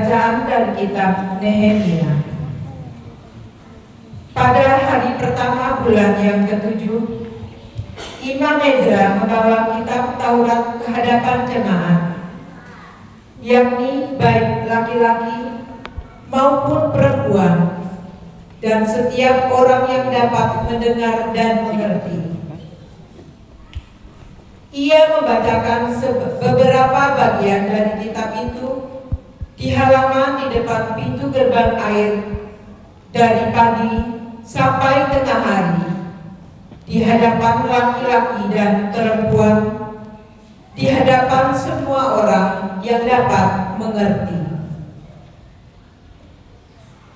Bacaan dari kitab Nehemia. Pada hari pertama bulan yang ketujuh, Imam Ezra membawa kitab Taurat ke hadapan jemaat, yakni baik laki-laki maupun perempuan, dan setiap orang yang dapat mendengar dan mengerti. Ia membacakan beberapa bagian dari kitab itu di halaman di depan pintu gerbang air dari pagi sampai tengah hari, di hadapan laki-laki dan perempuan, di hadapan semua orang yang dapat mengerti.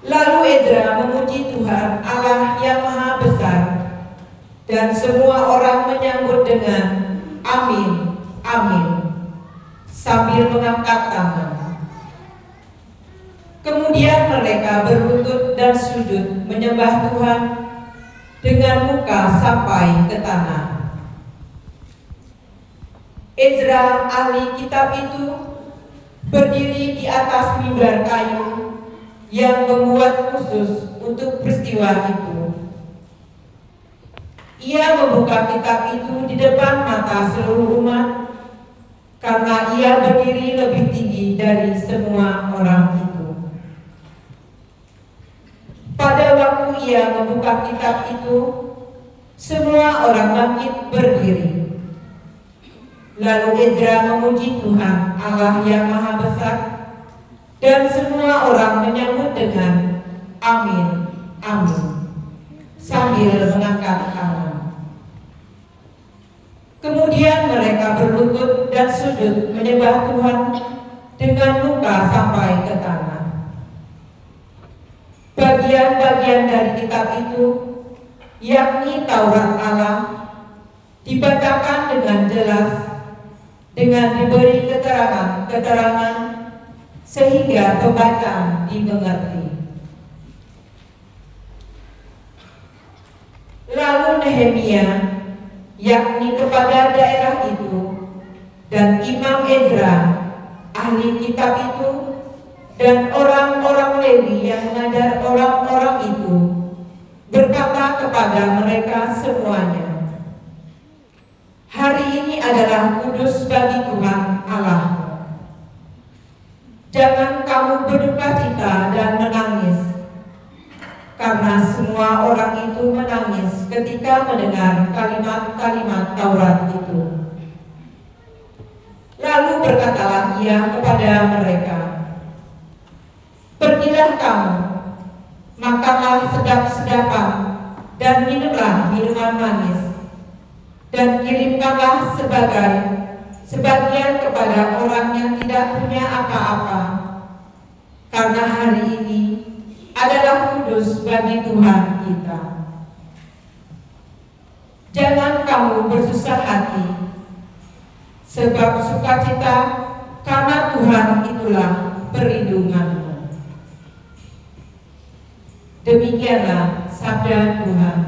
Lalu Ezra memuji Tuhan Allah yang Maha Besar, dan semua orang menyambut dengan amin, amin, sambil mengangkat tangan. Kemudian mereka berlutut dan sujud menyembah Tuhan dengan muka sampai ke tanah. Ezra, ahli kitab itu, berdiri di atas mimbar kayu yang membuat khusus untuk peristiwa itu. Ia membuka kitab itu di depan mata seluruh umat, karena ia berdiri lebih tinggi dari semua orang itu. Pada waktu ia membuka kitab itu, semua orang bangkit berdiri. Lalu Ezra memuji Tuhan Allah yang Maha Besar, dan semua orang menyambut dengan amin, amin, sambil mengangkat tangan. Kemudian mereka berlutut dan sujud menyembah Tuhan dengan muka sampai ke tanah. Bagian-bagian dari kitab itu, yakni Taurat Allah, dibacakan dengan jelas, dengan diberi keterangan-keterangan, sehingga pembacaan dimengerti. Lalu Nehemia, yakni kepada daerah itu, dan Imam Ezra, ahli kitab itu, dan orang-orang Lewi yang mengajar orang-orang itu, berkata kepada mereka semuanya, "Hari ini adalah kudus bagi Tuhan Allah. Jangan kamu berduka cita dan menangis," karena semua orang itu menangis ketika mendengar kalimat-kalimat Taurat itu. Lalu berkatalah ia kepada mereka, "Pergilah kamu, makanlah sedap-sedapan, dan minumlah minuman manis, dan kirimkanlah sebagian kepada orang yang tidak punya apa-apa, karena hari ini adalah kudus bagi Tuhan kita. Jangan kamu bersusah hati, sebab sukacita karena Tuhan itulah perlindunganmu." Demikianlah sabda Tuhan.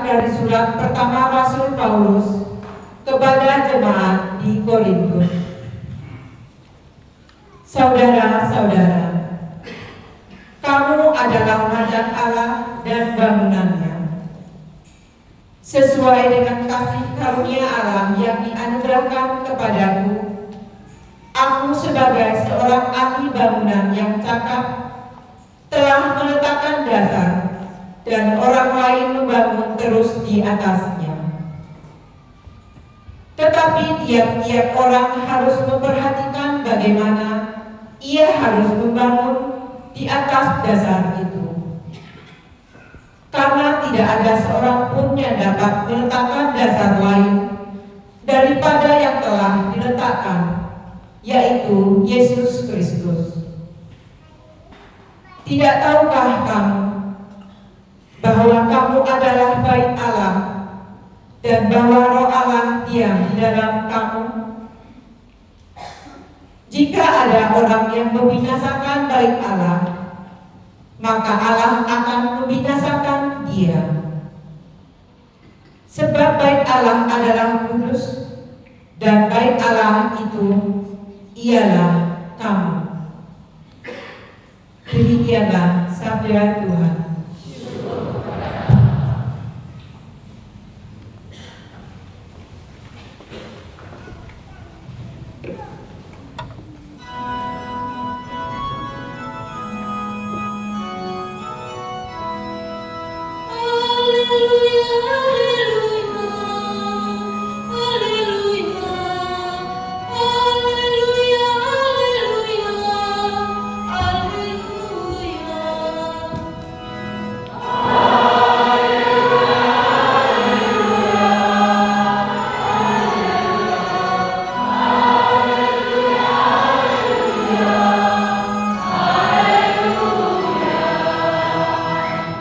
dari surat pertama Rasul Paulus kepada jemaat di Korintus. Saudara-saudara, kamu adalah ladang Allah dan bangunannya. Sesuai dengan kasih karunia Allah yang dianugerahkan kepadaku, aku sebagai seorang ahli bangunan yang cakap telah meletakkan dasar dan orang lain membangun terus di atasnya. Tetapi tiap-tiap orang harus memperhatikan bagaimana ia harus membangun di atas dasar itu. Karena tidak ada seorang pun yang dapat meletakkan dasar lain daripada yang telah diletakkan, yaitu Yesus Kristus. Tidak tahukah kamu bahwa kamu adalah bait Allah dan bahwa Roh Allah diam di dalam kamu? Jika ada orang yang membinasakan bait Allah, maka Allah akan membinasakan dia. Sebab bait Allah adalah kudus, dan bait Allah itu ialah kamu. Demikianlah sabda Tuhan. Haleluya.